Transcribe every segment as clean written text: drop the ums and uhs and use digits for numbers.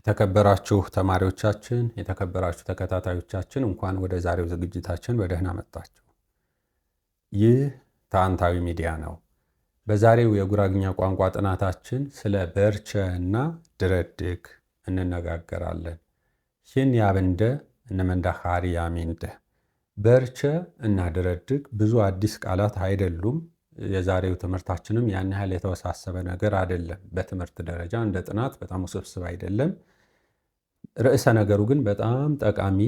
የተከበራችሁ ተማሪዎቻችን፣ የተከበራችሁ ተከታታዮቻችን እንኳን ወደ ዛሬው ዝግጅታችን በደህና መጣችሁ። ይህ ታንታዊ ሚዲያ ነው። በዛሬው የጉራግኛ ቋንቋ ጥናታችን ስለ በርቸ እና ድረድግ እንነጋገራለን። ሽን ያብንደ እነመንዳ ኻሪ ያሚንደ በርቸ እና ድረድግ ብዙ አዲስ ቃላት አይደሉም። የዛሬው ትምህርታችንም ያን ያህል የተወሳሰበ ነገር አይደለም። በትምህርት ደረጃ እንደ ጥናት በጣም ውስብስብ አይደለም። ርዕሰ ነገሩ ግን በጣም ጠቃሚ፣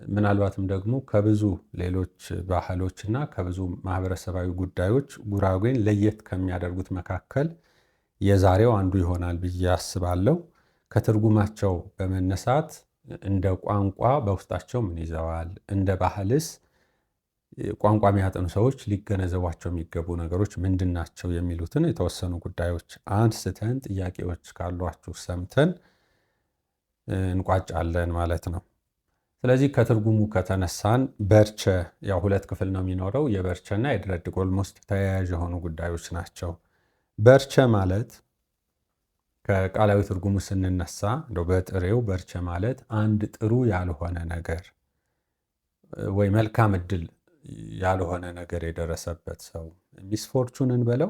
ምናልባትም ደግሞ ከብዙ ሌሎች ባህሎችና ከብዙ ማህበረሰባዊ ጉዳዮች ጉራጌን ለየት ከሚያደርጉት መካከል የዛሬው አንዱ ይሆናል ብዬ አስባለሁ። ከትርጉማቸው በመነሳት እንደ ቋንቋ በውስጣቸው ምን ይዘዋል፣ እንደ ባህልስ ቋንቋ የሚያጠኑ ሰዎች ሊገነዘቧቸው የሚገቡ ነገሮች ምንድናቸው የሚሉትን የተወሰኑ ጉዳዮች አንስተን ጥያቄዎች ካሏችሁ ሰምተን እንቋጫለን ማለት ነው። ስለዚህ ከትርጉሙ ከተነሳን በርቸ ያው ሁለት ክፍል ነው የሚኖረው። የበርቸና የድረድግ ኦልሞስት ተያያዥ የሆኑ ጉዳዮች ናቸው። በርቸ ማለት ከቃላዊ ትርጉሙ ስንነሳ እንደው በጥሬው በርቸ ማለት አንድ ጥሩ ያልሆነ ነገር ወይ መልካም እድል ያልሆነ ነገር የደረሰበት ሰው፣ ሚስፎርቹንን በለው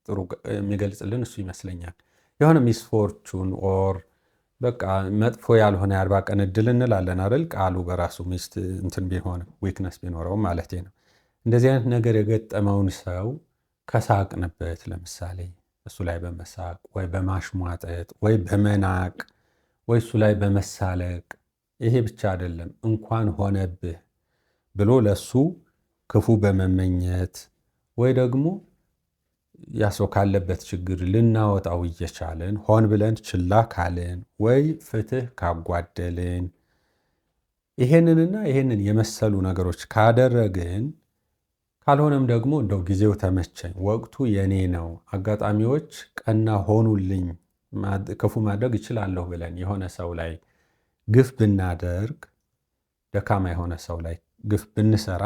ጥሩ የሚገልጽልን እሱ ይመስለኛል። የሆነ ሚስፎርቹን ኦር በቃ መጥፎ ያልሆነ የ40 ቀን እድል እንላለን አይደል? ቃሉ በራሱ ሚስት እንትን ቢሆንም ዊክነስ ቢኖረው ማለት ነው። እንደዚህ አይነት ነገር የገጠመውን ሰው ከሳቅንበት፣ ለምሳሌ እሱ ላይ በመሳቅ ወይ በማሽሟጠጥ ወይ በመናቅ ወይ እሱ ላይ በመሳለቅ፣ ይሄ ብቻ አይደለም እንኳን ሆነብህ ብሎ ለሱ ክፉ በመመኘት ወይ ደግሞ ያ ሰው ካለበት ችግር ልናወጣው እየቻልን ሆን ብለን ችላ ካልን ወይ ፍትህ ካጓደልን፣ ይሄንንና ይሄንን የመሰሉ ነገሮች ካደረግን፣ ካልሆነም ደግሞ እንደው ጊዜው ተመቸኝ፣ ወቅቱ የኔ ነው፣ አጋጣሚዎች ቀና ሆኑልኝ፣ ክፉ ማድረግ እችላለሁ ብለን የሆነ ሰው ላይ ግፍ ብናደርግ፣ ደካማ የሆነ ሰው ላይ ግፍ ብንሰራ፣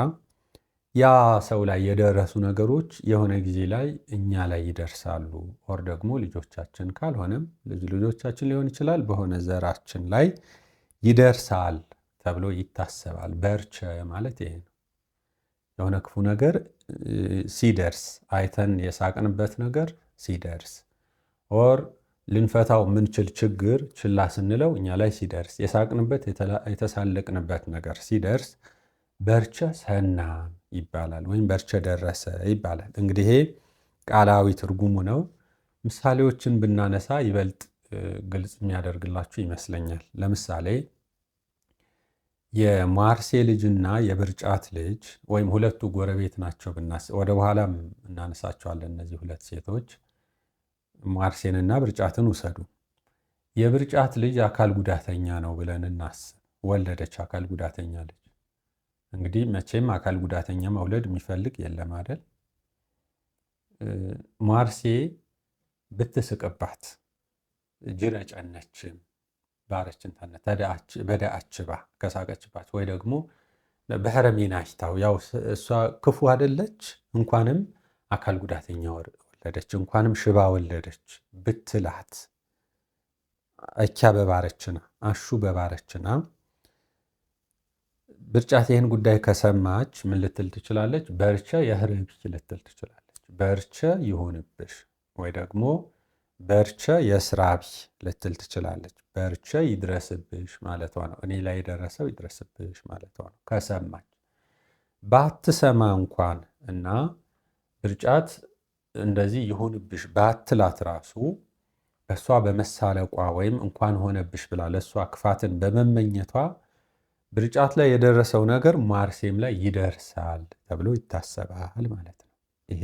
ያ ሰው ላይ የደረሱ ነገሮች የሆነ ጊዜ ላይ እኛ ላይ ይደርሳሉ። ኦር ደግሞ ልጆቻችን ካልሆነም ልጆቻችን ሊሆን ይችላል፣ በሆነ ዘራችን ላይ ይደርሳል ተብሎ ይታሰባል። በርቸ ማለት ይሄ ነው። የሆነ ክፉ ነገር ሲደርስ፣ አይተን የሳቅንበት ነገር ሲደርስ፣ ኦር ልንፈታው የምንችል ችግር ችላ ስንለው እኛ ላይ ሲደርስ፣ የሳቅንበት የተሳለቅንበት ነገር ሲደርስ በርቸ ሰናን ይባላል፣ ወይም በርቸ ደረሰ ይባላል። እንግዲህ ይሄ ቃላዊ ትርጉሙ ነው። ምሳሌዎችን ብናነሳ ይበልጥ ግልጽ የሚያደርግላችሁ ይመስለኛል። ለምሳሌ የማርሴ ልጅና የብርጫት ልጅ ወይም ሁለቱ ጎረቤት ናቸው ወደ በኋላም እናነሳቸዋለን። እነዚህ ሁለት ሴቶች ማርሴንና ብርጫትን ውሰዱ። የብርጫት ልጅ አካል ጉዳተኛ ነው ብለን እናስብ። ወለደች አካል ጉዳተኛ ልጅ። እንግዲህ መቼም አካል ጉዳተኛ መውለድ የሚፈልግ የለም አይደል? ማርሴ ብትስቅባት ጅረጨነችም ባረችን በዳአችባ ከሳቀችባት፣ ወይ ደግሞ በህረሜናሽታው ያው እሷ ክፉ አይደለች፣ እንኳንም አካል ጉዳተኛ ወለደች፣ እንኳንም ሽባ ወለደች ብትላት፣ እቻ በባረችና አሹ በባረችና ብርጫት ይህን ጉዳይ ከሰማች ምን ልትል ትችላለች? በርቸ የህርብሽ ልትል ትችላለች። በርቸ ይሁንብሽ ወይ ደግሞ በርቸ የስራቢ ልትል ትችላለች። በርቸ ይድረስብሽ ማለቷ ነው። እኔ ላይ የደረሰው ይድረስብሽ ማለቷ ነው ከሰማች። ባትሰማ እንኳን እና ብርጫት እንደዚህ ይሁንብሽ ባትላት ራሱ በእሷ በመሳለቋ ወይም እንኳን ሆነብሽ ብላ ለእሷ ክፋትን በመመኘቷ ብርጫት ላይ የደረሰው ነገር ማርሴም ላይ ይደርሳል ተብሎ ይታሰባል ማለት ነው። ይሄ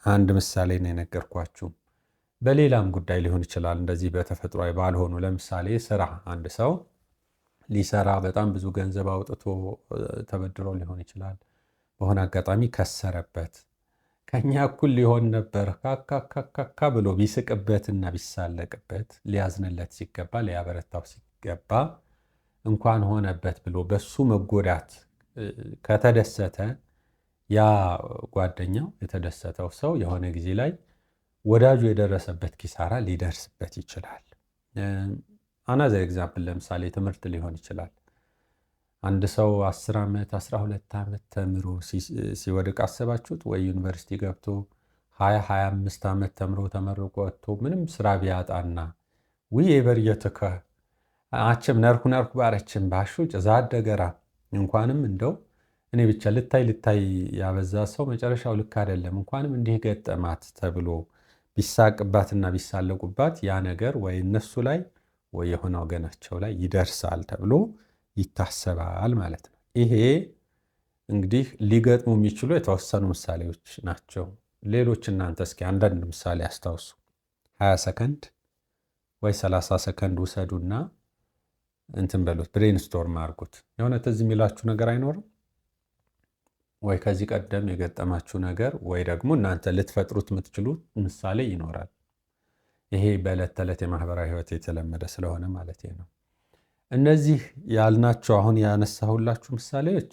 አንድ ምሳሌ ነው የነገርኳችሁ። በሌላም ጉዳይ ሊሆን ይችላል። እንደዚህ በተፈጥሯዊ ባልሆኑ፣ ለምሳሌ ስራ፣ አንድ ሰው ሊሰራ በጣም ብዙ ገንዘብ አውጥቶ ተበድሮ ሊሆን ይችላል። በሆነ አጋጣሚ ከሰረበት። ከኛ እኩል ሊሆን ነበር ካካካካ ብሎ ቢስቅበትና ቢሳለቅበት፣ ሊያዝንለት ሲገባ፣ ሊያበረታው ሲገባ እንኳን ሆነበት ብሎ በሱ መጎዳት ከተደሰተ፣ ያ ጓደኛው የተደሰተው ሰው የሆነ ጊዜ ላይ ወዳጁ የደረሰበት ኪሳራ ሊደርስበት ይችላል። አናዘር ኤግዛምፕል ለምሳሌ ትምህርት ሊሆን ይችላል። አንድ ሰው 10 ዓመት 12 ዓመት ተምሮ ሲወድቅ አሰባችሁት? ወይ ዩኒቨርሲቲ ገብቶ 25 ዓመት ተምሮ ተመርቆ ወጥቶ ምንም ስራ ቢያጣና ውይ የበርየትከ አችም ነርኩ ባረችም ባሹ ጭዛት ደገራ እንኳንም እንደው እኔ ብቻ ልታይ ያበዛ ሰው መጨረሻው ልክ አይደለም እንኳንም እንዲህ ገጠማት ተብሎ ቢሳቅባትና ቢሳለቁባት ያ ነገር ወይ እነሱ ላይ ወይ የሆነ ወገናቸው ላይ ይደርሳል ተብሎ ይታሰባል ማለት ነው። ይሄ እንግዲህ ሊገጥሙ የሚችሉ የተወሰኑ ምሳሌዎች ናቸው። ሌሎች እናንተ እስኪ አንዳንድ ምሳሌ አስታውሱ። 20 ሰከንድ ወይ 30 ሰከንድ ውሰዱና እንትን በሉት፣ ብሬንስቶርም አድርጉት። የሆነ ትዝ የሚላችሁ ነገር አይኖርም ወይ? ከዚህ ቀደም የገጠማችሁ ነገር ወይ ደግሞ እናንተ ልትፈጥሩት የምትችሉት ምሳሌ ይኖራል። ይሄ በዕለት ተዕለት የማህበራዊ ህይወት የተለመደ ስለሆነ ማለት ነው። እነዚህ ያልናቸው አሁን ያነሳሁላችሁ ምሳሌዎች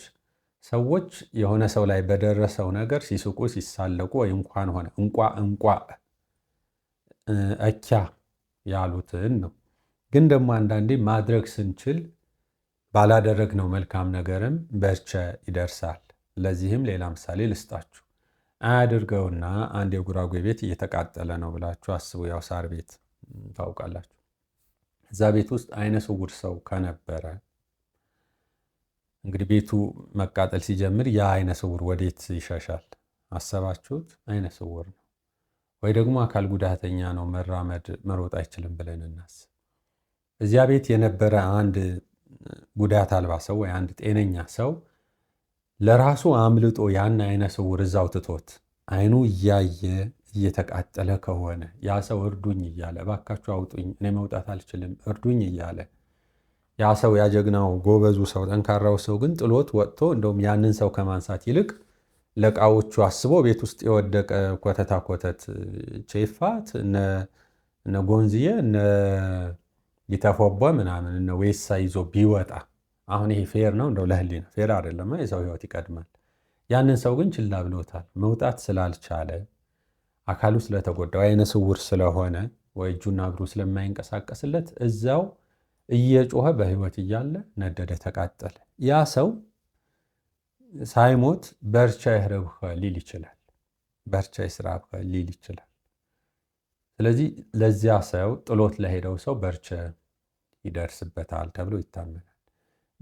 ሰዎች የሆነ ሰው ላይ በደረሰው ነገር ሲስቁ ሲሳለቁ ወይ እንኳን ሆነ እንቋ እኪያ ያሉትን ነው። ግን ደግሞ አንዳንዴ ማድረግ ስንችል ባላደረግነው መልካም ነገርም በርቸ ይደርሳል። ለዚህም ሌላ ምሳሌ ልስጣችሁ። አያድርገውና አንድ የጉራጌ ቤት እየተቃጠለ ነው ብላችሁ አስቡ። ያው ሳር ቤት ታውቃላችሁ። እዛ ቤት ውስጥ አይነ ስውር ሰው ከነበረ እንግዲህ ቤቱ መቃጠል ሲጀምር ያ አይነ ስውር ወዴት ይሸሻል? አሰባችሁት? አይነ ስውር ነው ወይ ደግሞ አካል ጉዳተኛ ነው፣ መራመድ መሮጥ አይችልም ብለን እናስብ። እዚያ ቤት የነበረ አንድ ጉዳት አልባ ሰው ወይ አንድ ጤነኛ ሰው ለራሱ አምልጦ ያን አይነ ስውር እዛው ትቶት አይኑ እያየ እየተቃጠለ ከሆነ ያ ሰው እርዱኝ እያለ እባካችሁ አውጡኝ እኔ መውጣት አልችልም እርዱኝ እያለ ያ ሰው ያጀግናው ጎበዙ ሰው ጠንካራው ሰው ግን ጥሎት ወጥቶ እንደውም ያንን ሰው ከማንሳት ይልቅ ለቃዎቹ አስቦ ቤት ውስጥ የወደቀ ኮተታ ኮተት ቼፋት እነ ጎንዝዬ እነ ይተፎቦ ምናምን እነ ወይሳ ይዞ ቢወጣ አሁን ይሄ ፌር ነው? እንደው ለህሊና ፌር አይደለም። የሰው ህይወት ይቀድማል። ያንን ሰው ግን ችላ ብሎታል። መውጣት ስላልቻለ አካሉ ስለተጎዳ አይነ ስውር ስለሆነ ወይ እጁና እግሩ ስለማይንቀሳቀስለት እዛው እየጮኸ በህይወት እያለ ነደደ፣ ተቃጠለ። ያ ሰው ሳይሞት በርቻ ይህረብኸ ሊል ይችላል፣ በርቻ ይስራብኸ ሊል ይችላል። ስለዚህ ለዚያ ሰው ጥሎት ለሄደው ሰው በርቸ ይደርስበታል ተብሎ ይታመናል።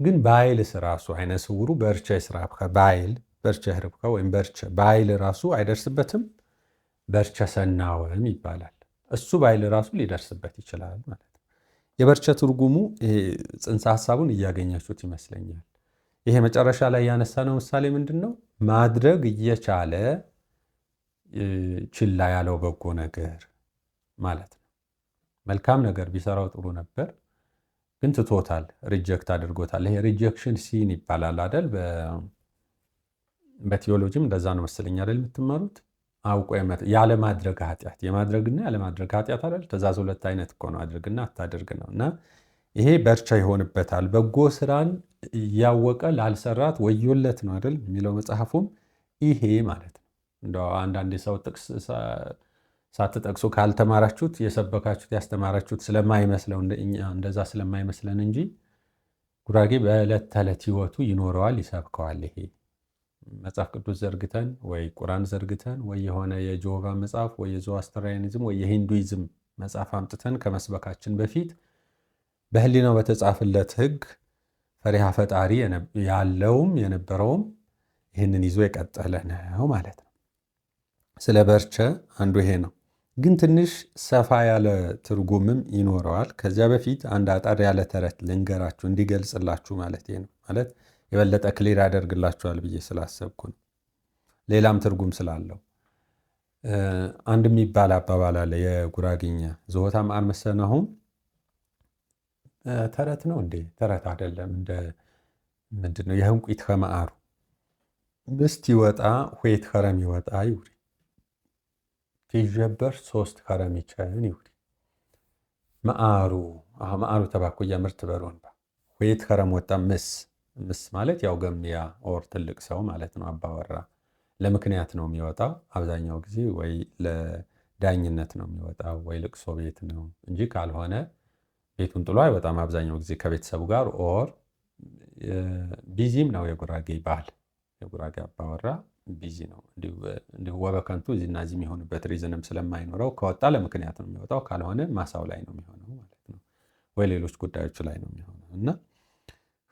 ግን በኃይልስ ራሱ አይነ ስውሩ በርቸ ይስራብኸ በኃይል በርቸ ይህረብኸ ወይም በርቸ በኃይል ራሱ አይደርስበትም፣ በርቸ ሰናወም ይባላል። እሱ በኃይል ራሱ ሊደርስበት ይችላል ማለት ነው። የበርቸ ትርጉሙ ጽንሰ ሐሳቡን እያገኛችሁት ይመስለኛል። ይሄ መጨረሻ ላይ ያነሳነው ምሳሌ ምንድን ነው? ማድረግ እየቻለ ችላ ያለው በጎ ነገር ማለት ነው። መልካም ነገር ቢሰራው ጥሩ ነበር፣ ግን ትቶታል፣ ሪጀክት አድርጎታል። ይሄ ሪጀክሽን ሲን ይባላል አይደል? በቲዮሎጂም እንደዛ ነው መሰለኝ አይደል የምትማሩት? አውቆ ያለማድረግ ኃጢአት፣ የማድረግና ያለማድረግ ኃጢአት አይደል? ትእዛዝ ሁለት አይነት እኮ ነው፣ አድርግና አታድርግ ነው። እና ይሄ በርቻ ይሆንበታል። በጎ ስራን እያወቀ ላልሰራት ወዮለት ነው አይደል የሚለው መጽሐፉም ይሄ ማለት ነው። እንደው አንዳንድ ሰው ጥቅስ ሳትጠቅሱ ካልተማራችሁት የሰበካችሁት ያስተማራችሁት ስለማይመስለው እንደዛ ስለማይመስለን እንጂ ጉራጌ በዕለት ተዕለት ህይወቱ ይኖረዋል፣ ይሰብከዋል። ይሄ መጽሐፍ ቅዱስ ዘርግተን ወይ ቁርአን ዘርግተን ወይ የሆነ የጆባ መጽሐፍ ወይ የዞአስትራያኒዝም ወይ የሂንዱይዝም መጽሐፍ አምጥተን ከመስበካችን በፊት በህሊናው በተጻፈለት ህግ ፈሪሃ ፈጣሪ ያለውም የነበረውም ይህንን ይዞ የቀጠለ ነው ማለት ነው። ስለ በርቸ አንዱ ይሄ ነው። ግን ትንሽ ሰፋ ያለ ትርጉምም ይኖረዋል። ከዚያ በፊት አንድ አጠር ያለ ተረት ልንገራችሁ እንዲገልጽላችሁ ማለት ነው። ማለት የበለጠ ክሊር ያደርግላችኋል ብዬ ስላሰብኩ ነው። ሌላም ትርጉም ስላለው አንድ የሚባል አባባል አለ የጉራጌኛ ዝሆታም አርመሰነሁም ተረት ነው እንዴ? ተረት አይደለም። እንደ ምንድነው? የህንቁት ከመአሩ ምስት ይወጣ ሁት ከረም ይወጣ ይውሪ ትጀበር 3 ከረም ይቸን ይውሪ መአሩ መአሩ ተባኩያ ምርት በሮንባ ሁት ከረም ወጣ ምስ ማለት ያው ገሚያ ኦር ትልቅ ሰው ማለት ነው። አባወራ ለምክንያት ነው የሚወጣው አብዛኛው ጊዜ፣ ወይ ለዳኝነት ነው የሚወጣው ወይ ልቅሶ ቤት ነው እንጂ ካልሆነ ቤቱን ጥሎ አይወጣም አብዛኛው ጊዜ ከቤተሰቡ ጋር ኦር ቢዚም ነው የጉራጌ ባህል። የጉራጌ አባወራ ቢዚ ነው። እንዲሁ ወበከንቱ እዚህና እዚህ የሚሆንበት ሪዝንም ስለማይኖረው ከወጣ ለምክንያት ነው የሚወጣው፣ ካልሆነ ማሳው ላይ ነው የሚሆነው ማለት ነው፣ ወይ ሌሎች ጉዳዮች ላይ ነው የሚሆነው። እና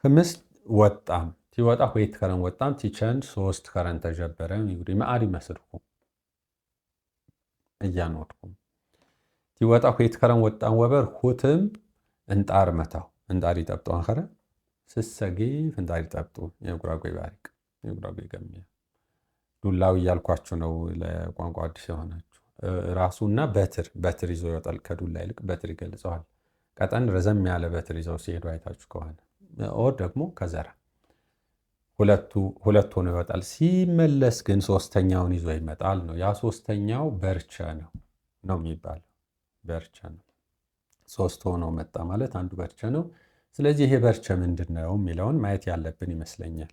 ህምስ ወጣም ቲወጣ ሁይት ከረን ወጣም ቲቸን 3 ከረን ተጀበረ ይጉሪ ማአሪ መስርኩ እያኖርኩም ቲወጣ ሁይት ከረን ወጣም ወበር ሁትም እንጣር መታው እንጣር ይጠብጡ አንኸረ ስሰጊ እንጣር ይጠብጡ የጉራጌ ባሪቅ የጉራጌ ገሚያ ዱላው እያልኳችሁ ነው ለቋንቋ አዲስ የሆናችሁ። ራሱና በትር ይዞ ይወጣል። ከዱላ ይልቅ በትር ይገልጸዋል። ቀጠን ረዘም ያለ በትር ይዘው ሲሄዱ አይታችሁ ከሆነ ኦር ደግሞ ከዘራ ሁለቱ ነው ይወጣል። ሲመለስ ግን ሶስተኛውን ይዞ ይመጣል ነው። ያ ሶስተኛው በርቸ ነው የሚባለው። በርቸ ነው። 3 ሆኖ መጣ ማለት አንዱ በርቸ ነው። ስለዚህ ይሄ በርቸ ምንድነው የሚለውን ማየት ያለብን ይመስለኛል።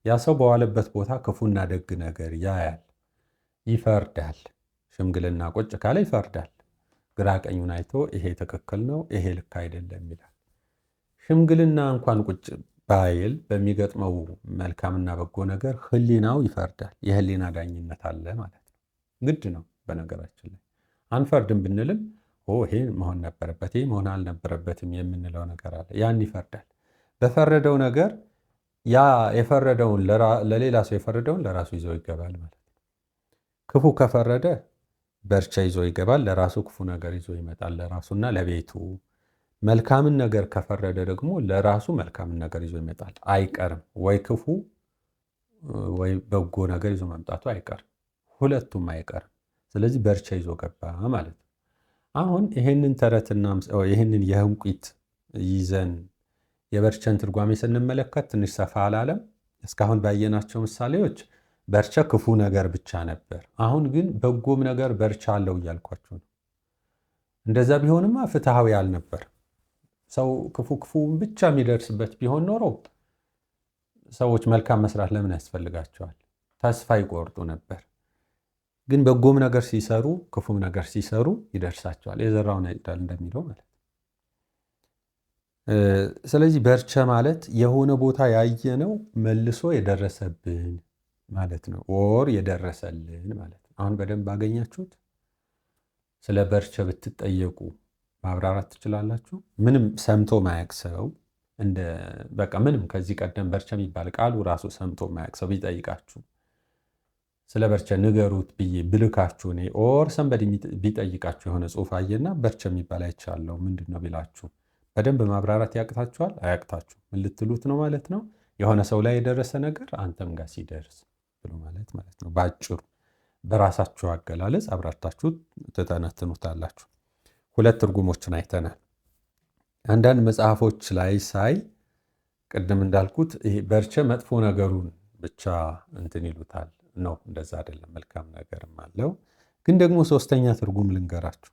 ያ ሰው በዋለበት ቦታ ክፉና ደግ ነገር ያያል፣ ይፈርዳል። ሽምግልና ቁጭ ካለ ይፈርዳል። ግራ ቀኙን አይቶ ይሄ ትክክል ነው፣ ይሄ ልክ አይደለም ይላል። ሽምግልና እንኳን ቁጭ ባይል በሚገጥመው መልካምና በጎ ነገር ህሊናው ይፈርዳል። የህሊና ዳኝነት አለ ማለት ነው። ግድ ነው። በነገራችን ላይ አንፈርድም ብንልም ይሄ መሆን ነበረበት፣ ይሄ መሆን አልነበረበትም የምንለው ነገር አለ። ያን ይፈርዳል። በፈረደው ነገር ያ የፈረደውን ለሌላ ሰው የፈረደውን ለራሱ ይዞ ይገባል ማለት ነው። ክፉ ከፈረደ በርቸ ይዞ ይገባል፣ ለራሱ ክፉ ነገር ይዞ ይመጣል ለራሱና ለቤቱ። መልካምን ነገር ከፈረደ ደግሞ ለራሱ መልካምን ነገር ይዞ ይመጣል። አይቀርም፣ ወይ ክፉ ወይ በጎ ነገር ይዞ መምጣቱ አይቀርም፣ ሁለቱም አይቀርም። ስለዚህ በርቸ ይዞ ገባ ማለት ነው። አሁን ይሄንን ተረትና ይሄንን የህንቁት ይዘን የበርቸን ትርጓሜ ስንመለከት ትንሽ ሰፋ አላለም። እስካሁን ባየናቸው ምሳሌዎች በርቸ ክፉ ነገር ብቻ ነበር። አሁን ግን በጎም ነገር በርቸ አለው እያልኳቸው ነው። እንደዛ ቢሆንማ ፍትሃዊ አልነበር። ሰው ክፉን ብቻ የሚደርስበት ቢሆን ኖሮ ሰዎች መልካም መስራት ለምን ያስፈልጋቸዋል? ተስፋ ይቆርጡ ነበር። ግን በጎም ነገር ሲሰሩ ክፉም ነገር ሲሰሩ ይደርሳቸዋል። የዘራውን ያጭዳል እንደሚለው ማለት ነው። ስለዚህ በርቸ ማለት የሆነ ቦታ ያየነው መልሶ የደረሰብን ማለት ነው። ወር የደረሰልን ማለት ነው። አሁን በደንብ አገኛችሁት? ስለ በርቸ ብትጠየቁ ማብራራት ትችላላችሁ? ምንም ሰምቶ ማያውቅ ሰው በቃ ምንም ከዚህ ቀደም በርቸ የሚባል ቃሉ ራሱ ሰምቶ ማያውቅ ሰው ቢጠይቃችሁ ስለ በርቸ ንገሩት ብዬ ብልካችሁ እኔ ኦር ሰንበዲ ቢጠይቃችሁ የሆነ ጽሑፍ አየና በርቸ የሚባል አይቻለሁ ምንድን ነው ቢላችሁ በደንብ ማብራራት ያቅታችኋል? አያቅታችሁ? ምን ልትሉት ነው ማለት ነው? የሆነ ሰው ላይ የደረሰ ነገር አንተም ጋር ሲደርስ ብሎ ማለት ነው። ባጭሩ በራሳችሁ አገላለጽ አብራርታችሁ ትተነትኑታላችሁ። 2 ትርጉሞችን አይተናል። አንዳንድ መጽሐፎች ላይ ሳይ ቅድም እንዳልኩት ይሄ በርቸ መጥፎ ነገሩን ብቻ እንትን ይሉታል ነው። እንደዛ አይደለም፣ መልካም ነገርም አለው። ግን ደግሞ 3ኛ ትርጉም ልንገራችሁ።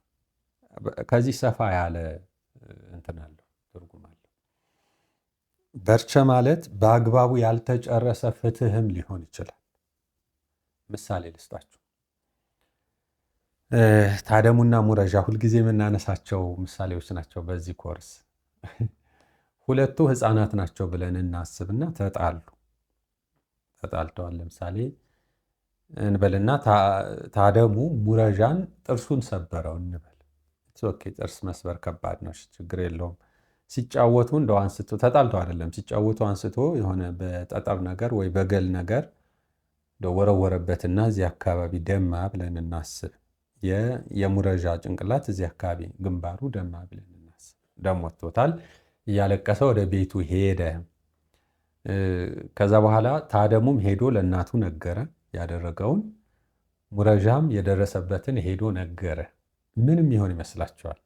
ከዚህ ሰፋ ያለ እንትን አለው ትርጉም አለው። በርቸ ማለት በአግባቡ ያልተጨረሰ ፍትህም ሊሆን ይችላል። ምሳሌ ልስጣችሁ። ታደሙና ሙረዣ ሁልጊዜ የምናነሳቸው ምሳሌዎች ናቸው በዚህ ኮርስ። ሁለቱ ህፃናት ናቸው ብለን እናስብና ተጣልተዋል። ለምሳሌ እንበልና ታደሙ ሙረዣን ጥርሱን ሰበረው እንበል። ኦኬ፣ ጥርስ መስበር ከባድ ነው፣ ችግር የለውም። ሲጫወቱ እንደው አንስቶ ተጣልቶ አይደለም፣ ሲጫወቱ አንስቶ የሆነ በጠጠር ነገር ወይ በገል ነገር ወረወረበትና እዚህ አካባቢ ደማ ብለን እናስብ። የሙረዣ ጭንቅላት እዚህ አካባቢ ግንባሩ ደማ ብለን እናስብ። ደም ወጥቶታል። እያለቀሰ ወደ ቤቱ ሄደ። ከዛ በኋላ ታደሙም ሄዶ ለእናቱ ነገረ ያደረገውን፣ ሙረዣም የደረሰበትን ሄዶ ነገረ። ምንም ይሆን ይመስላችኋል?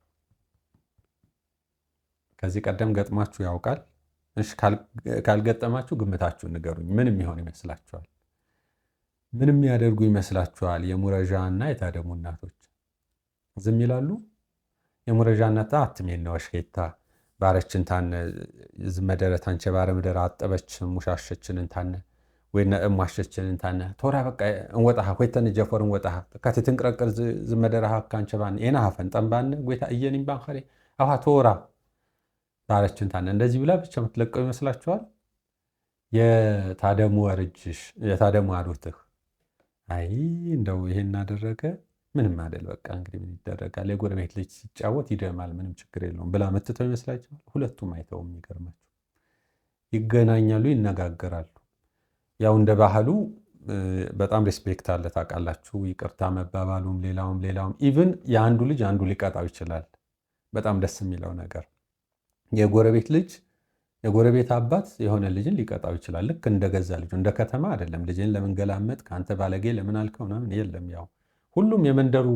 ከዚህ ቀደም ገጥማችሁ ያውቃል? እሺ፣ ካልገጠማችሁ ግምታችሁ ንገሩኝ። ምንም ይሆን ይመስላችኋል? ምንም ያደርጉ ይመስላችኋል? የሙረዣ እና የታደሙ እናቶች ዝም ይላሉ? የሙረዣ እናት አትሜን ነው ሸታ ባረችን ታነ ዝመደረ ታንቸ ባረ ምደራ አጠበች ሙሻሸችን እንታነ ወይና እማሸችን እንታነ ቶራ በቃ እንወጣሃ ኮይተን ጀፈር እንወጣሃ ከትትንቅረቅር ዝመደራ ካንቸባን ኤና ሀፈን ጠምባን ጎይታ እየኒም ባንኸሬ አዋ ቶራ ታረችን ታነ እንደዚህ ብላ ብቻ የምትለቀው ይመስላችኋል? የታደሙ ወርጅሽ የታደሙ አሉትህ አይ እንደው ይሄን አደረገ ምንም አይደል በቃ እንግዲህ ምን ይደረጋል፣ የጎረቤት ልጅ ሲጫወት ይደማል ምንም ችግር የለውም ብላ መትተው ይመስላችኋል? ሁለቱም አይተውም። የሚገርማቸው ይገናኛሉ፣ ይነጋገራሉ። ያው እንደ ባህሉ በጣም ሪስፔክት አለ ታውቃላችሁ። ይቅርታ መባባሉም ሌላውም ኢቭን የአንዱ ልጅ አንዱ ሊቀጣው ይችላል። በጣም ደስ የሚለው ነገር የጎረቤት ልጅ የጎረቤት አባት የሆነ ልጅን ሊቀጣው ይችላል። ልክ እንደገዛ ልጁ እንደ ከተማ አይደለም። ልጅን ለምን ገላመጥ ከአንተ ባለጌ ለምን አልከው ምናምን የለም። ያው ሁሉም የመንደሩ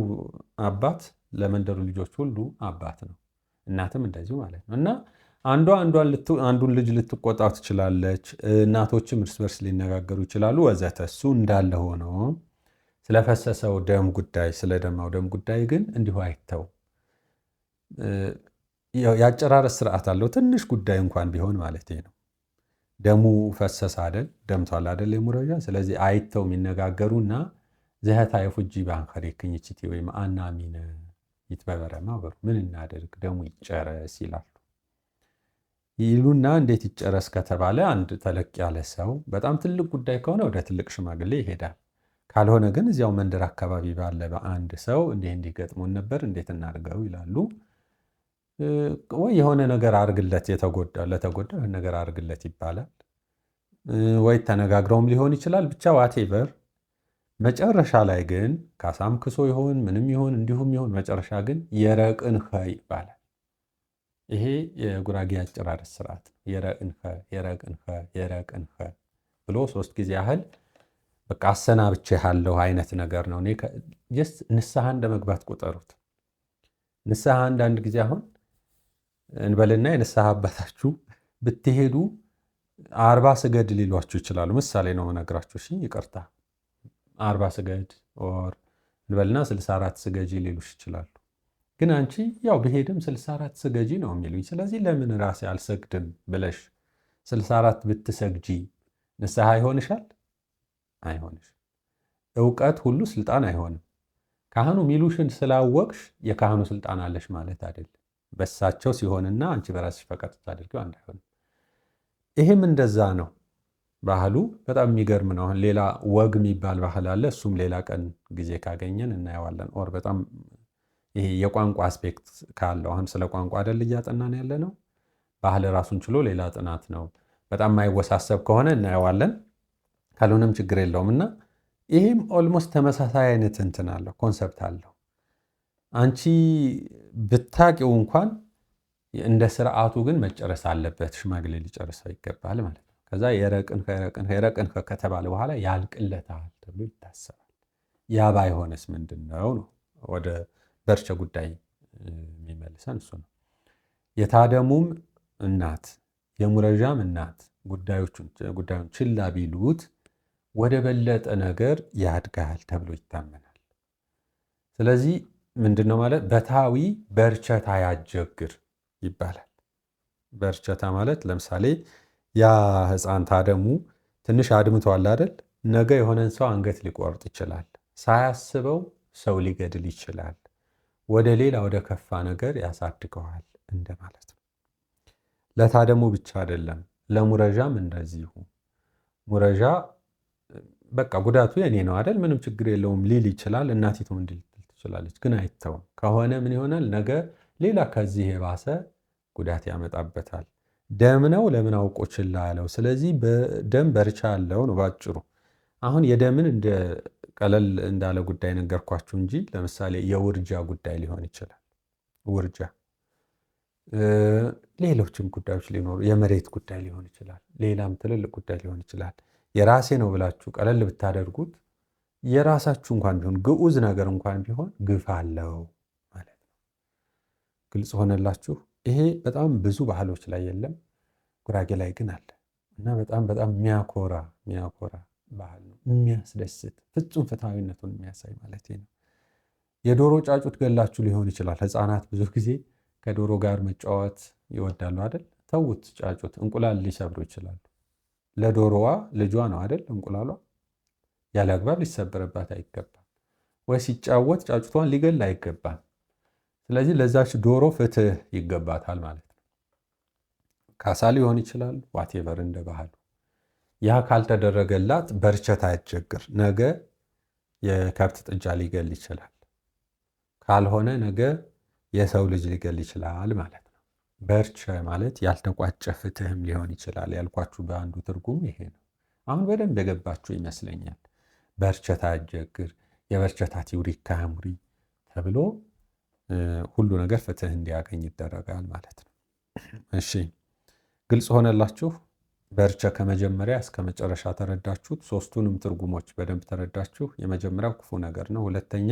አባት ለመንደሩ ልጆች ሁሉ አባት ነው። እናትም እንደዚሁ ማለት ነው። እና አንዱን ልጅ ልትቆጣው ትችላለች። እናቶችም እርስ በርስ ሊነጋገሩ ይችላሉ ወዘተ። እሱ እንዳለ ሆኖ ስለፈሰሰው ደም ጉዳይ ስለደማው ደም ጉዳይ ግን እንዲሁ አይተው የአጨራረስ ስርዓት አለው። ትንሽ ጉዳይ እንኳን ቢሆን ማለት ነው። ደሙ ፈሰሰ አይደል ደምቷል አይደል የሙረጃ። ስለዚህ አይተው የሚነጋገሩና ዘህታ የፉጂ ባንከሪ ክኝችቲ ወይም አናሚነ ይትበበረማ በሩ ምን እናደርግ ደሙ ይጨረስ ይላሉ። ይሉና እንዴት ይጨረስ ከተባለ አንድ ተለቅ ያለ ሰው በጣም ትልቅ ጉዳይ ከሆነ ወደ ትልቅ ሽማግሌ ይሄዳል። ካልሆነ ግን እዚያው መንደር አካባቢ ባለ በአንድ ሰው እንዲህ ገጥሞን ነበር እንዴት እናድርገው ይላሉ። ወይ የሆነ ነገር አርግለት ለተጎዳ ነገር አርግለት ይባላል። ወይ ተነጋግረውም ሊሆን ይችላል። ብቻ ዋቴቨር መጨረሻ ላይ ግን ካሳም ክሶ ይሆን ምንም ይሆን እንዲሁም ይሆን መጨረሻ ግን የረቅንኸ ይባላል። ይሄ የጉራጌ አጨራረስ ስርዓት የረቅንኸ ብሎ 3 ጊዜ ያህል በቃ አሰናብቼሃለሁ አይነት ነገር ነው። ንስሐ እንደመግባት ቁጠሩት። ንስሐ አንዳንድ ጊዜ አሁን እንበልና የንስሐ አባታችሁ ብትሄዱ 40 ስገድ ሊሏችሁ ይችላሉ። ምሳሌ ነው መነግራችሁ። እሺ ይቅርታ 40 ስገድ ኦር እንበልና 64 ስገጂ ሊሉሽ ይችላሉ። ግን አንቺ ያው ብሄድም 64 ስገጂ ነው የሚሉኝ። ስለዚህ ለምን ራሴ አልሰግድም ብለሽ 64 ብትሰግጂ ንስሐ ይሆንሻል? አይሆንሽ። ዕውቀት ሁሉ ስልጣን አይሆንም። ካህኑ ሚሉሽን ስላወቅሽ የካህኑ ስልጣን አለሽ ማለት አይደለም። በሳቸው ሲሆንና አንቺ በራስሽ ፈቃድ ታደርጊው አንድ አይሆንም። ይሄም እንደዛ ነው። ባህሉ በጣም የሚገርም ነው። አሁን ሌላ ወግ የሚባል ባህል አለ። እሱም ሌላ ቀን ጊዜ ካገኘን እናየዋለን። ኦር በጣም ይሄ የቋንቋ አስፔክት ካለው አሁን ስለ ቋንቋ አይደል እያጠናን ያለ ነው። ባህል ራሱን ችሎ ሌላ ጥናት ነው። በጣም የማይወሳሰብ ከሆነ እናየዋለን፣ ካልሆነም ችግር የለውም። እና ይህም ኦልሞስት ተመሳሳይ አይነት እንትን አለው ኮንሰፕት አለው። አንቺ ብታቂው እንኳን እንደ ስርዓቱ ግን መጨረስ አለበት። ሽማግሌ ሊጨርሰው ይገባል ማለት ነው። ከዛ የረቅንኸ ከተባለ በኋላ ያልቅለታል ተብሎ ይታሰባል። ያ ባይሆንስ ምንድን ነው ነው ወደ በርቸ ጉዳይ የሚመልሰን እሱ ነው። የታደሙም እናት የሙረዣም እናት ጉዳዩን ችላ ቢሉት ወደ በለጠ ነገር ያድጋል ተብሎ ይታመናል። ስለዚህ ምንድነው ማለት በታዊ በርቸታ ያጀግር ይባላል። በርቸታ ማለት ለምሳሌ ያ ሕፃን ታደሙ ትንሽ አድምቷል አይደል? ነገ የሆነን ሰው አንገት ሊቆርጥ ይችላል። ሳያስበው ሰው ሊገድል ይችላል። ወደ ሌላ ወደ ከፋ ነገር ያሳድገዋል እንደማለት ነው። ለታደሙ ብቻ አይደለም፣ ለሙረዣም እንደዚሁ። ሙረዣ በቃ ጉዳቱ የኔ ነው አይደል? ምንም ችግር የለውም ሊል ይችላል። እናቲቱም እንዲል ትችላለች። ግን አይተውም ከሆነ ምን ይሆናል? ነገ ሌላ ከዚህ የባሰ ጉዳት ያመጣበታል። ደም ነው ለምን አውቆ ችላ ያለው? ስለዚህ ደም በርቻ አለው ነው ባጭሩ። አሁን የደምን እንደ ቀለል እንዳለ ጉዳይ ነገርኳችሁ እንጂ ለምሳሌ የውርጃ ጉዳይ ሊሆን ይችላል። ውርጃ፣ ሌሎችም ጉዳዮች ሊኖሩ፣ የመሬት ጉዳይ ሊሆን ይችላል። ሌላም ትልልቅ ጉዳይ ሊሆን ይችላል። የራሴ ነው ብላችሁ ቀለል ብታደርጉት የራሳችሁ እንኳን ቢሆን ግዑዝ ነገር እንኳን ቢሆን ግፍ አለው ማለት ነው። ግልጽ ሆነላችሁ? ይሄ በጣም ብዙ ባህሎች ላይ የለም፣ ጉራጌ ላይ ግን አለ እና በጣም የሚያኮራ ባህል ነው። የሚያስደስት ፍጹም ፍትሐዊነቱን የሚያሳይ ማለት ነው። የዶሮ ጫጩት ገላችሁ ሊሆን ይችላል። ሕፃናት ብዙ ጊዜ ከዶሮ ጋር መጫወት ይወዳሉ አይደል? ተውት፣ ጫጩት እንቁላል ሊሰብሩ ይችላሉ። ለዶሮዋ ልጇ ነው አይደል? እንቁላሏ ያለ አግባብ ሊሰበርባት አይገባም። ወይ ሲጫወት ጫጩቷን ሊገል አይገባም። ስለዚህ ለዛች ዶሮ ፍትህ ይገባታል ማለት ነው። ካሳ ሊሆን ይችላል፣ ዋቴቨር እንደ ባህሉ። ያ ካልተደረገላት በርቸት አያስቸግር፣ ነገ የከብት ጥጃ ሊገል ይችላል፣ ካልሆነ ነገ የሰው ልጅ ሊገል ይችላል ማለት ነው። በርቸ ማለት ያልተቋጨ ፍትህም ሊሆን ይችላል ያልኳችሁ በአንዱ ትርጉም ይሄ ነው። አሁን በደንብ የገባችሁ ይመስለኛል። በርቸት አያስቸግር፣ የበርቸታት ዩሪካ ያሙሪ ተብሎ ሁሉ ነገር ፍትህ እንዲያገኝ ይደረጋል ማለት ነው። እሺ ግልጽ ሆነላችሁ? በርቸ ከመጀመሪያ እስከ መጨረሻ ተረዳችሁት? ሶስቱንም ትርጉሞች በደንብ ተረዳችሁ? የመጀመሪያው ክፉ ነገር ነው። ሁለተኛ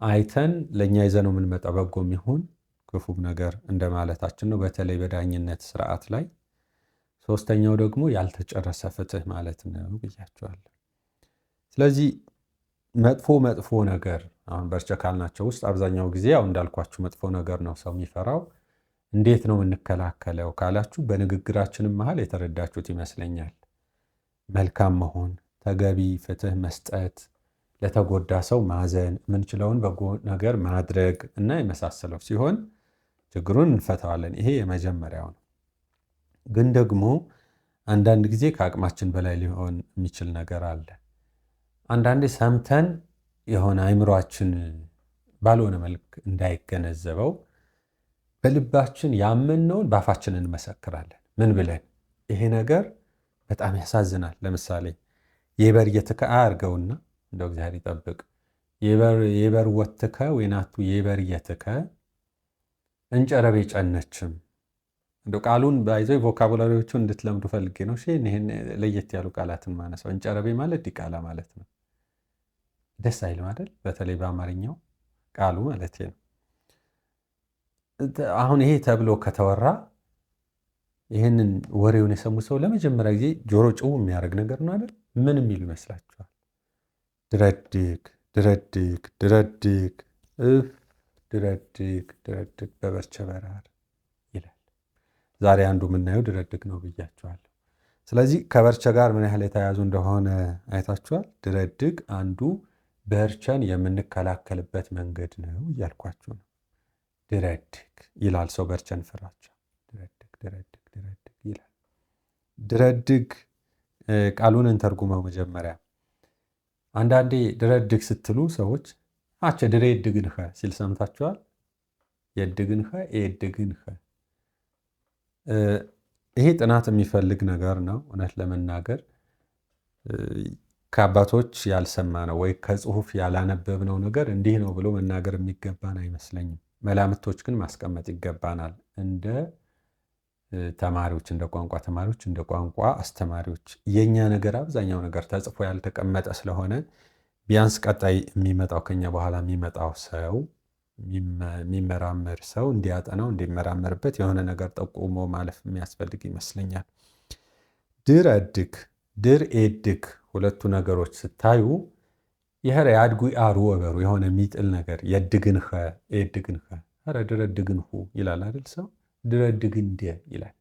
አይተን ለእኛ ይዘነው የምንመጣ በጎም ይሁን ክፉ ነገር እንደማለታችን ነው፣ በተለይ በዳኝነት ስርዓት ላይ። ሶስተኛው ደግሞ ያልተጨረሰ ፍትህ ማለት ነው ብያቸዋለሁ። ስለዚህ መጥፎ ነገር አሁን በርቸ ካልናቸው ውስጥ አብዛኛው ጊዜ ያው እንዳልኳችሁ መጥፎ ነገር ነው ሰው የሚፈራው። እንዴት ነው የምንከላከለው ካላችሁ በንግግራችንም መሃል የተረዳችሁት ይመስለኛል። መልካም መሆን፣ ተገቢ ፍትህ መስጠት፣ ለተጎዳ ሰው ማዘን፣ የምንችለውን በጎ ነገር ማድረግ እና የመሳሰለው ሲሆን ችግሩን እንፈታዋለን። ይሄ የመጀመሪያው ነው። ግን ደግሞ አንዳንድ ጊዜ ከአቅማችን በላይ ሊሆን የሚችል ነገር አለ። አንዳንዴ ሰምተን የሆነ አይምሯችን ባልሆነ መልክ እንዳይገነዘበው በልባችን ያመንነውን ባፋችን እንመሰክራለን። ምን ብለን? ይሄ ነገር በጣም ያሳዝናል። ለምሳሌ የበር የትከ አያርገውና እንደው እግዚአብሔር ይጠብቅ። የበር ወትከ ወይናቱ የበር የትከ እንጨረቤ ጨነችም። እንደው ቃሉን ባይዘው ቮካቡላሪዎቹን እንድትለምዱ ፈልጌ ነው። ይሄን ለየት ያሉ ቃላትን ማነሳው። እንጨረቤ ማለት ዲቃላ ማለት ነው። ደስ አይልም አይደል? በተለይ በአማርኛው ቃሉ ማለት ነው። አሁን ይሄ ተብሎ ከተወራ ይህንን ወሬውን የሰሙ ሰው ለመጀመሪያ ጊዜ ጆሮ ጭው የሚያደርግ ነገር ነው አይደል? ምን የሚሉ ይመስላችኋል? ድረድግ ድረድግ ድረድግ ድረድግ ድረድግ በበርቸ በራር ይላል። ዛሬ አንዱ የምናየው ድረድግ ነው ብያችኋለሁ። ስለዚህ ከበርቸ ጋር ምን ያህል የተያያዙ እንደሆነ አይታችኋል። ድረድግ አንዱ በርቸን የምንከላከልበት መንገድ ነው እያልኳችሁ ነው። ድረድግ ይላል ሰው በርቸን ፍራቻ። ድረድግ ድረድግ ድረድግ ይላል። ድረድግ ቃሉን እንተርጉመው መጀመሪያ። አንዳንዴ ድረድግ ስትሉ ሰዎች አቸ ድሬ ድግንኸ ሲል ሰምታችኋል። የድግንኸ የድግንኸ ይሄ ጥናት የሚፈልግ ነገር ነው። እውነት ለመናገር ከአባቶች ያልሰማ ነው ወይ ከጽሁፍ ያላነበብነው ነገር እንዲህ ነው ብሎ መናገር የሚገባን አይመስለኝም። መላምቶች ግን ማስቀመጥ ይገባናል። እንደ ተማሪዎች፣ እንደ ቋንቋ ተማሪዎች፣ እንደ ቋንቋ አስተማሪዎች የኛ ነገር አብዛኛው ነገር ተጽፎ ያልተቀመጠ ስለሆነ ቢያንስ ቀጣይ የሚመጣው ከኛ በኋላ የሚመጣው ሰው የሚመራመር ሰው እንዲያጠናው እንዲመራመርበት የሆነ ነገር ጠቁሞ ማለፍ የሚያስፈልግ ይመስለኛል። ድር እድግ ድር ኤድግ ሁለቱ ነገሮች ስታዩ ይሄረ ያድጉ አሩ ወበሩ የሆነ የሚጥል ነገር የድግንኸ ኤድግንኸ አረ ድረድግንሁ ይላል አይደል? ሰው ድረድግንደ ይላል።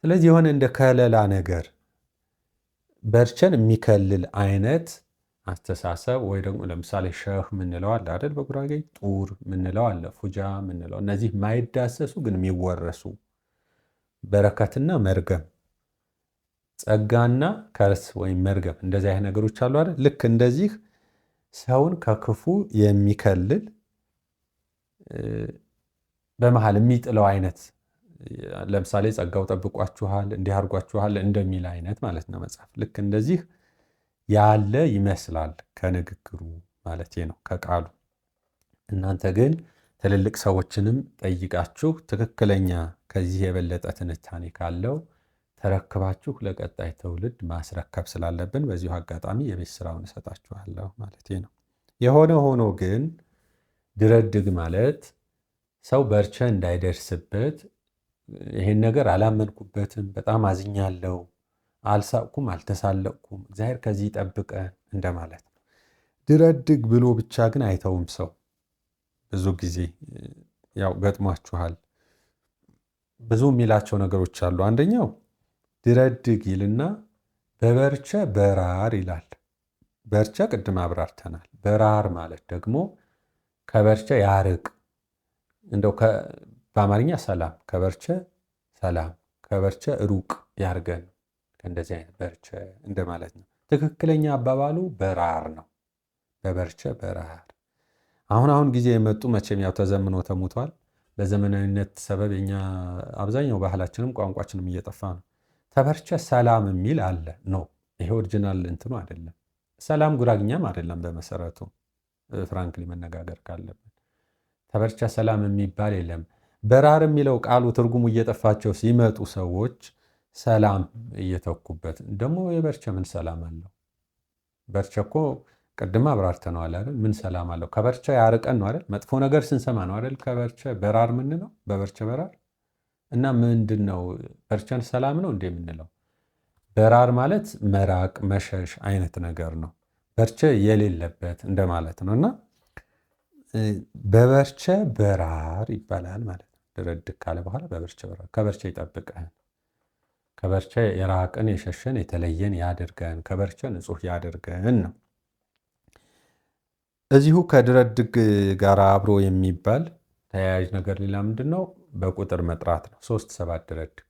ስለዚህ የሆነ እንደ ከለላ ነገር በርቸን የሚከልል አይነት አስተሳሰብ ወይ ደግሞ ለምሳሌ ሸህ ምንለው አለ አይደል? በጉራጌ ጡር ምንለው አለ፣ ፉጃ ምንለው። እነዚህ ማይዳሰሱ ግን የሚወረሱ በረከትና መርገም፣ ጸጋና ከርስ ወይም መርገም እንደዚህ አይነት ነገሮች አሉ አይደል? ልክ እንደዚህ ሰውን ከክፉ የሚከልል በመሃል የሚጥለው አይነት ለምሳሌ ጸጋው ጠብቋችኋል እንዲህ አድርጓችኋል እንደሚል አይነት ማለት ነው መጽሐፍ። ልክ እንደዚህ ያለ ይመስላል ከንግግሩ ማለት ነው ከቃሉ። እናንተ ግን ትልልቅ ሰዎችንም ጠይቃችሁ ትክክለኛ ከዚህ የበለጠ ትንታኔ ካለው ተረክባችሁ ለቀጣይ ትውልድ ማስረከብ ስላለብን በዚሁ አጋጣሚ የቤት ስራውን እሰጣችኋለሁ ማለት ነው። የሆነ ሆኖ ግን ድረድግ ማለት ሰው በርቸ እንዳይደርስበት ይሄን ነገር አላመንኩበትም፣ በጣም አዝኛለሁ፣ አልሳቅኩም፣ አልተሳለቅኩም፣ እግዚአብሔር ከዚህ ይጠብቀን እንደማለት ነው። ድረድግ ብሎ ብቻ ግን አይተውም ሰው። ብዙ ጊዜ ያው ገጥሟችኋል። ብዙ የሚላቸው ነገሮች አሉ። አንደኛው ድረድግ ይልና በበርቸ በራር ይላል። በርቸ ቅድም አብራርተናል። በራር ማለት ደግሞ ከበርቸ ያርቅ። እንደው በአማርኛ ሰላም፣ ከበርቸ ሰላም፣ ከበርቸ ሩቅ ያርገን ከእንደዚህ አይነት በርቸ እንደማለት ነው። ትክክለኛ አባባሉ በራር ነው። በበርቸ በራር። አሁን ጊዜ የመጡ መቼም ያው ተዘምኖ ተሙቷል። በዘመናዊነት ሰበብ የኛ አብዛኛው ባህላችንም ቋንቋችንም እየጠፋ ነው። ተበርቸ ሰላም የሚል አለ ነው። ይሄ ኦሪጂናል እንትኑ አይደለም። ሰላም ጉራግኛም አይደለም በመሰረቱ ፍራንክሊ መነጋገር ካለብን ተበርቸ ሰላም የሚባል የለም። በራር የሚለው ቃሉ ትርጉሙ እየጠፋቸው ሲመጡ ሰዎች ሰላም እየተኩበት ደግሞ የበርቸ ምን ሰላም አለው? በርቸ እኮ ቅድም አብራርተነዋል አይደል? ምን ሰላም አለው? ከበርቸ ያርቀን ነው አይደል? መጥፎ ነገር ስንሰማ ነው አይደል? ከበርቸ በራር ምን ነው? በበርቸ በራር እና ምንድን ነው? በርቸን ሰላም ነው እንዴ የምንለው? በራር ማለት መራቅ መሸሽ አይነት ነገር ነው። በርቸ የሌለበት እንደማለት ነው። እና በበርቸ በራር ይባላል ማለት ነው። ድረድቅ ካለ በኋላ በበርቸ በራር ከበርቸ ይጠብቀን፣ ከበርቸ የራቅን የሸሸን የተለየን ያድርገን፣ ከበርቸ ንጹሕ ያድርገን ነው። እዚሁ ከድረድግ ጋር አብሮ የሚባል ተያያዥ ነገር ሌላ ምንድን ነው? በቁጥር መጥራት ነው። 3 7 ድረድግ፣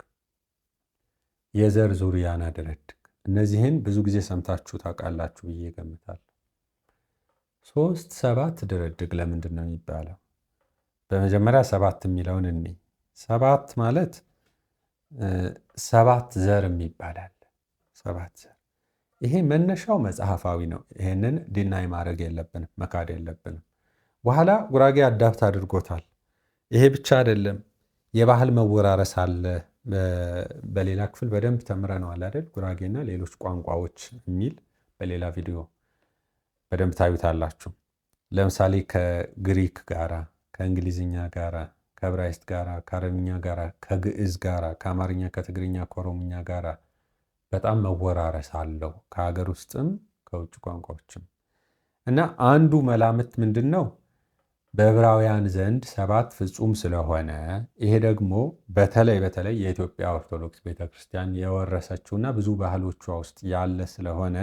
የዘር ዙሪያና ድረድግ። እነዚህን ብዙ ጊዜ ሰምታችሁ ታውቃላችሁ ብዬ እገምታለሁ። 3 7 ድረድግ ለምንድን ነው የሚባለው? በመጀመሪያ 7 የሚለውን እኔ 7 ማለት 7 ዘር የሚባላል። 7 ዘር ይሄ መነሻው መጽሐፋዊ ነው። ይሄንን ዲናይ ማድረግ የለብንም መካድ የለብንም። በኋላ ጉራጌ አዳፕት አድርጎታል። ይሄ ብቻ አይደለም፣ የባህል መወራረስ አለ። በሌላ ክፍል በደንብ ተምረነዋል አይደል? ጉራጌና ሌሎች ቋንቋዎች የሚል በሌላ ቪዲዮ በደንብ ታዩታላችሁ። ለምሳሌ ከግሪክ ጋራ፣ ከእንግሊዝኛ ጋራ፣ ከዕብራይስጥ ጋራ፣ ከአረብኛ ጋራ፣ ከግዕዝ ጋራ፣ ከአማርኛ፣ ከትግርኛ፣ ከኦሮምኛ ጋራ በጣም መወራረስ አለው፣ ከሀገር ውስጥም ከውጭ ቋንቋዎችም። እና አንዱ መላምት ምንድን ነው? በዕብራውያን ዘንድ 7 ፍጹም ስለሆነ ይሄ ደግሞ በተለይ የኢትዮጵያ ኦርቶዶክስ ቤተክርስቲያን የወረሰችውና ብዙ ባህሎቿ ውስጥ ያለ ስለሆነ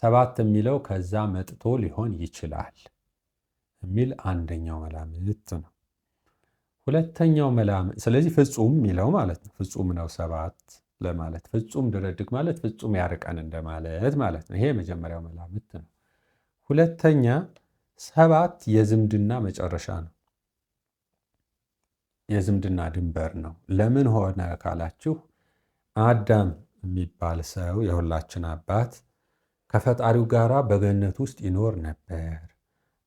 7 የሚለው ከዛ መጥቶ ሊሆን ይችላል የሚል አንደኛው መላምት ነው። ሁለተኛው መላምት ስለዚህ ፍጹም የሚለው ማለት ነው። ፍጹም ነው 7 ለማለት። ፍጹም ድረድግ ማለት ፍጹም ያርቀን እንደማለት ማለት ነው። ይሄ የመጀመሪያው መላምት ነው። ሁለተኛ 7 የዝምድና መጨረሻ ነው። የዝምድና ድንበር ነው። ለምን ሆነ ካላችሁ አዳም የሚባል ሰው የሁላችን አባት ከፈጣሪው ጋር በገነት ውስጥ ይኖር ነበር።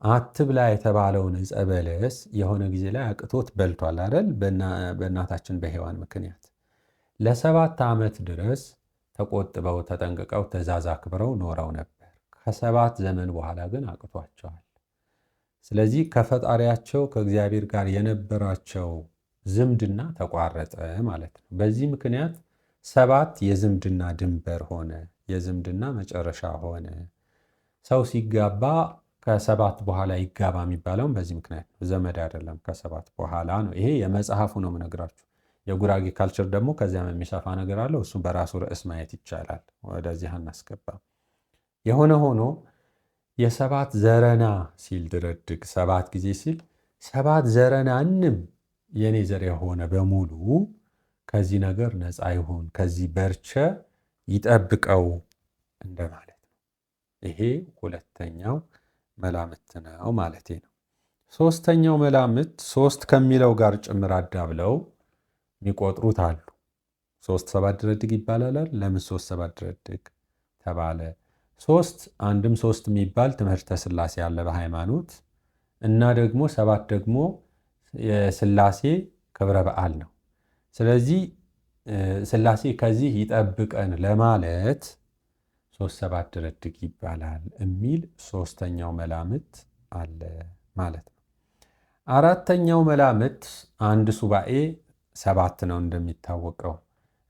አትብላ የተባለውን ዕፀ በለስ የሆነ ጊዜ ላይ አቅቶት በልቷል አይደል? በእናታችን በሔዋን ምክንያት ለ7 ዓመት ድረስ ተቆጥበው ተጠንቅቀው ትእዛዝ አክብረው ኖረው ነበር። ከ7 ዘመን በኋላ ግን አቅቷቸዋል። ስለዚህ ከፈጣሪያቸው ከእግዚአብሔር ጋር የነበራቸው ዝምድና ተቋረጠ ማለት ነው። በዚህ ምክንያት 7 የዝምድና ድንበር ሆነ፣ የዝምድና መጨረሻ ሆነ። ሰው ሲጋባ ከ7 በኋላ ይጋባ የሚባለውም በዚህ ምክንያት ነው። ዘመድ አይደለም፣ ከ7 በኋላ ነው። ይሄ የመጽሐፉ ነው የምነግራችሁ። የጉራጌ ካልቸር ደግሞ ከዚያም የሚሰፋ ነገር አለው። እሱም በራሱ ርዕስ ማየት ይቻላል። ወደዚህ አናስገባም። የሆነ ሆኖ የ7 ዘረና ሲል ድረድግ 7 ጊዜ ሲል 7 ዘረናንም የኔ ዘር የሆነ በሙሉ ከዚህ ነገር ነፃ ይሁን፣ ከዚህ በርቸ ይጠብቀው እንደማለት ነው። ይሄ ሁለተኛው መላምት ነው ማለቴ ነው። ሶስተኛው መላምት 3 ከሚለው ጋር ጭምር አዳብለው የሚቆጥሩት አሉ። 3 7 ድረድግ ይባላል። ለምን 3 7 ድረድግ ተባለ? 3 አንድም 3 የሚባል ትምህርተ ሥላሴ ያለ በሃይማኖት እና ደግሞ 7 ደግሞ የሥላሴ ክብረ በዓል ነው። ስለዚህ ሥላሴ ከዚህ ይጠብቀን ለማለት 3 7 ድረድግ ይባላል የሚል ሶስተኛው መላምት አለ ማለት ነው። አራተኛው መላምት አንድ ሱባኤ 7 ነው እንደሚታወቀው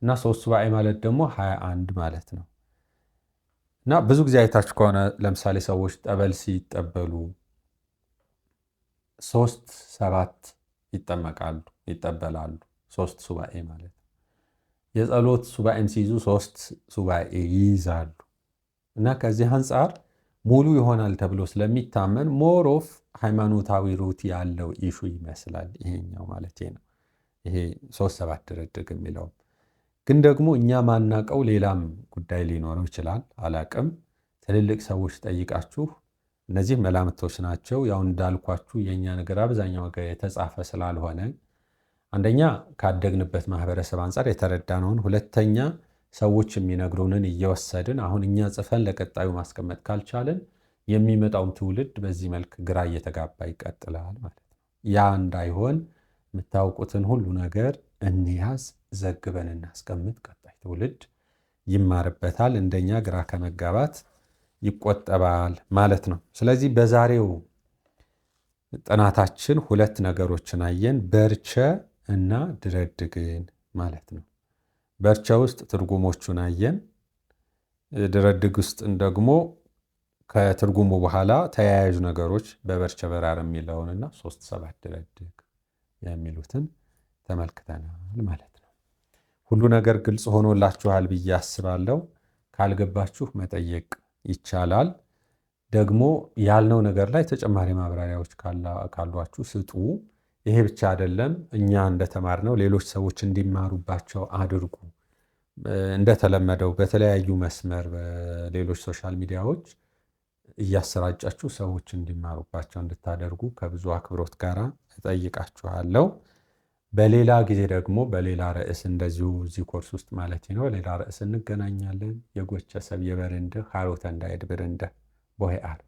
እና 3 ሱባኤ ማለት ደግሞ 21 ማለት ነው። እና ብዙ ጊዜ አይታችሁ ከሆነ ለምሳሌ ሰዎች ጠበል ሲጠበሉ 3 7 ይጠመቃሉ፣ ይጠበላሉ። 3 ሱባኤ ማለት ነው። የጸሎት ሱባኤም ሲይዙ 3 ሱባኤ ይይዛሉ። እና ከዚህ አንጻር ሙሉ ይሆናል ተብሎ ስለሚታመን ሞሮፍ ሃይማኖታዊ ሩት ያለው ኢሹ ይመስላል ይሄኛው ማለት ነው። ይሄ 3 7 ድረድግ የሚለው ግን ደግሞ እኛ ማናቀው ሌላም ጉዳይ ሊኖረው ይችላል። አላቅም። ትልልቅ ሰዎች ጠይቃችሁ እነዚህ መላምቶች ናቸው። ያው እንዳልኳችሁ የእኛ ነገር አብዛኛው ነገር የተጻፈ ስላልሆነ አንደኛ ካደግንበት ማህበረሰብ አንጻር የተረዳነውን፣ ሁለተኛ ሰዎች የሚነግሩንን እየወሰድን አሁን እኛ ጽፈን ለቀጣዩ ማስቀመጥ ካልቻለን የሚመጣውን ትውልድ በዚህ መልክ ግራ እየተጋባ ይቀጥላል ማለት ነው። ያ እንዳይሆን የምታውቁትን ሁሉ ነገር እንያዝ፣ ዘግበን እናስቀምጥ። ቀጣይ ትውልድ ይማርበታል፣ እንደኛ ግራ ከመጋባት ይቆጠባል ማለት ነው። ስለዚህ በዛሬው ጥናታችን ሁለት ነገሮችን አየን፣ በርቸ እና ድረድግን ማለት ነው። በርቸ ውስጥ ትርጉሞቹን አየን። ድረድግ ውስጥን ደግሞ ከትርጉሙ በኋላ ተያያዥ ነገሮች በበርቸ በራር የሚለውንና 3-7 ድረድግ የሚሉትን ተመልክተናል ማለት ነው። ሁሉ ነገር ግልጽ ሆኖላችኋል ብዬ አስባለሁ። ካልገባችሁ መጠየቅ ይቻላል። ደግሞ ያልነው ነገር ላይ ተጨማሪ ማብራሪያዎች ካሏችሁ ስጡ። ይሄ ብቻ አይደለም፣ እኛ እንደተማርነው ሌሎች ሰዎች እንዲማሩባቸው አድርጉ። እንደተለመደው በተለያዩ መስመር በሌሎች ሶሻል ሚዲያዎች እያሰራጫችሁ ሰዎች እንዲማሩባቸው እንድታደርጉ ከብዙ አክብሮት ጋር እጠይቃችኋለሁ። በሌላ ጊዜ ደግሞ በሌላ ርዕስ እንደዚሁ እዚህ ኮርስ ውስጥ ማለት ነው ሌላ ርዕስ እንገናኛለን። የጎቸ ሰብ የበርንደ ሃሮተ እንዳይድ ብርንደ ቦሄ አር